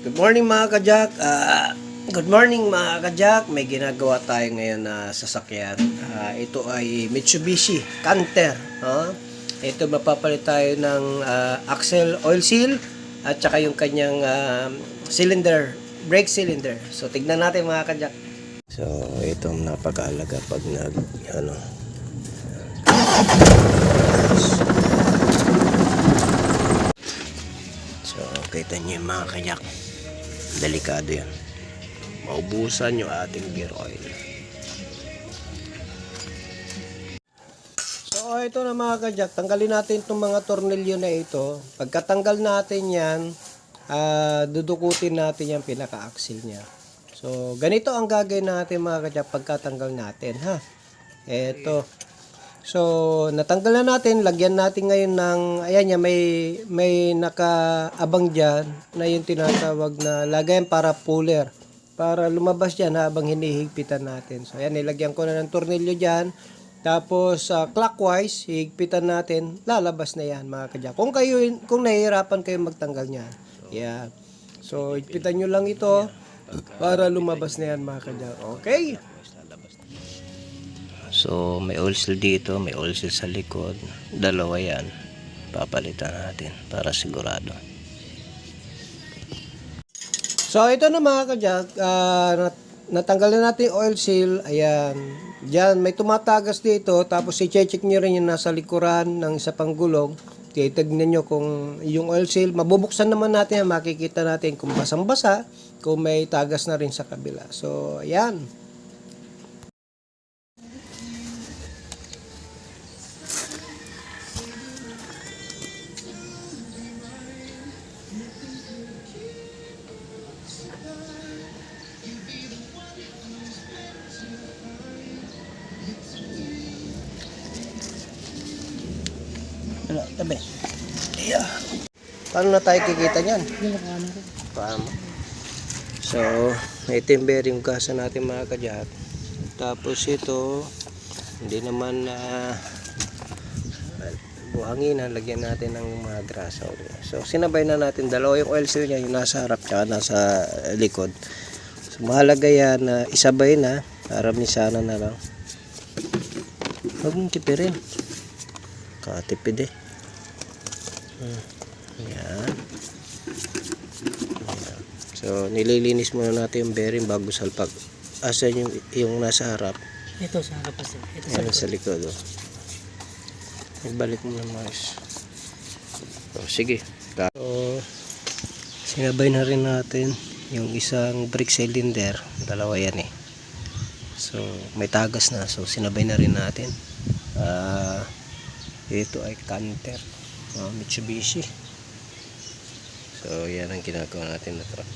Good morning mga kajak. Good morning mga kajak. May ginagawa tayo ngayon na sasakyan. Ito ay Mitsubishi Canter. Ito mapapalit tayo ng axle oil seal at saka yung kanyang cylinder, brake cylinder. So tignan natin mga kajak. So itong napakahalaga pag So kita niyo yung mga kajak. Delikado yan. Maubusan yung ating gear oil. So ito na mga kajak, tanggalin natin itong mga tornilyo na ito. Pagkatanggal natin yan, dudukutin natin yung pinaka-axle nya. So ganito ang gagawin natin mga kajak pagkatanggal natin ha. Ito. So natanggal na natin, lagyan natin ngayon ng, ayan yan, may nakaabang dyan na yung tinatawag na lagayan para puller. Para lumabas dyan habang hinihigpitan natin. So ayan, nilagyan ko na ng tornilyo dyan. Tapos clockwise, higpitan natin, lalabas na yan mga kajak. Kung nahihirapan kayo magtanggal niyan. Yeah. So higpitan nyo lang ito para lumabas na yan mga kajak. Okay? So may oil seal dito, may oil seal sa likod. Dalawa yan. Papalitan natin para sigurado. So ito na mga kajak, natanggal na natin yung oil seal. Ayan, dyan may tumatagas dito. Tapos i-check nyo rin yung nasa likuran ng isa pang gulong. Titignan nyo kung yung oil seal, mabubuksan naman natin, makikita natin kung basang-basa, kung may tagas na rin sa kabila. So ayan. Tabi. Yeah. Paano na tayo kikita niyan? Paano? So, ito yung bearing gasa natin mga kajak. Tapos ito, hindi naman buhangin, lagyan natin ng mga grasa. So, sinabay na natin dalawa yung oil seal niya, yung nasa harap at nasa likod. So, mahalaga yan na isabay na para misana na lang. Huwag mong tipirin. Katipid eh. Ayan. Ayan. So nililinis muna natin yung bearing bago salpag. Asan yung nasa harap? Ito sa harap kasi. Ito sa likod. Ibalik mo na mas. So sige. So sinabay na rin natin yung isang brake cylinder. Dalawa yan eh. So may tagas na. So sinabay na rin natin. Ito ay Canter. Mitsubishi. So yan ang ginagawa natin na truck.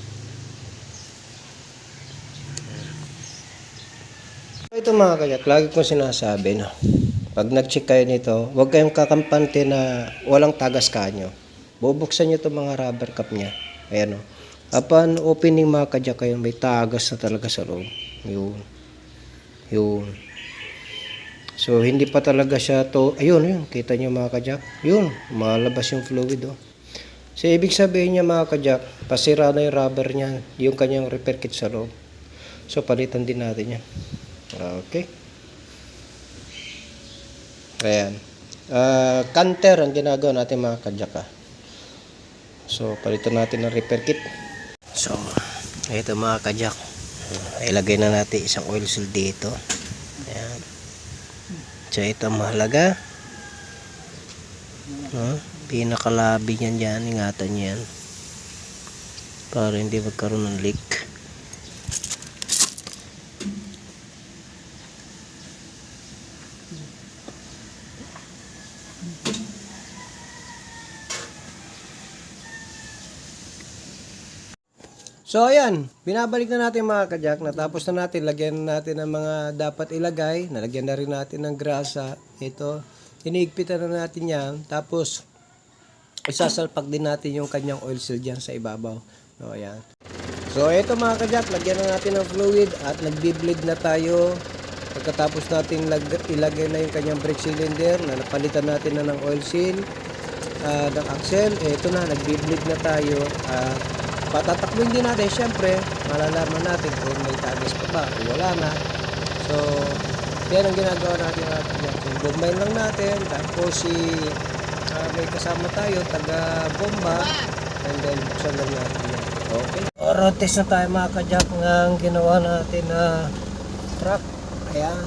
Ito mga kajak, lagi kong sinasabi na pag nag-check kayo nito, huwag kayong kakampante na walang tagas kanyo. Bubuksan nyo itong mga rubber cap nya. Ayan o. Upon opening mga kajak kayo, may tagas na talaga sa loob. Yun. So hindi pa talaga siya to, ayun, kita nyo mga kajak, yun, malabas yung fluid oh. So ibig sabihin niya mga kajak, pasira na yung rubber niya, yung kanyang repair kit sa loob. So palitan din natin yan. Okay. Ayan. Canter ang ginagawa natin mga kajak ah. So palitan natin ng repair kit. So ito mga kajak, ilagay na natin isang oil seal dito. Ayan. So ito mahalaga, pinakalabi niyan dyan, ingatan niyan para hindi magkaroon ng leak. So ayan, binabalik na natin mga kajak, natapos na natin, lagyan natin ng mga dapat ilagay, nalagyan na rin natin ng grasa, ito, hinihigpitan na natin yan, tapos isasalpak din natin yung kanyang oil seal dyan sa ibabaw. So ayan. So ito mga kajak, lagyan na natin ng fluid at nagbi-bleed na tayo. Pagkatapos natin ilagay na yung kanyang brake cylinder, na napalitan natin na ng oil seal, ng axle, ito na, nagbi-bleed na tayo. patatakbuhin din natin, syempre, malalaman natin kung may tagas pa ba o wala na. So, yan ang ginagawa natin mga kadyap. So, bombayin lang natin, tapos may kasama tayo, taga-bomba, and then buksan lang natin yan. Okay. Or test na tayo mga kadyap ng ginawa natin na truck. Ayan.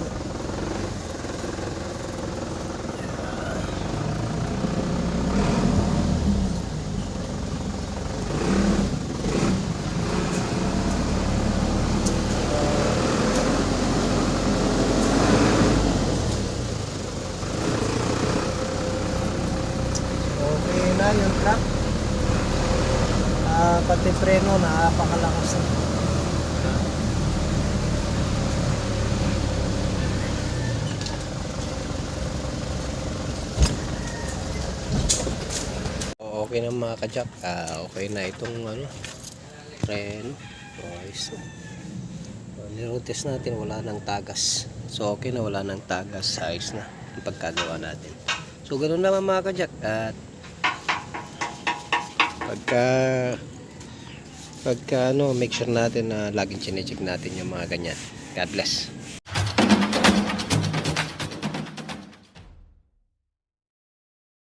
Okay na yung truck. Pati preno napakalakas na. Okay na mga kajak. Okay na itong preno. Ayos na. Nirotest natin, wala nang tagas. So okay na, wala nang tagas. Ayos na ang pagkagawa natin. So ganoon naman mga kajak. At pagka make sure natin na laging chinecheck natin yung mga ganyan. God bless.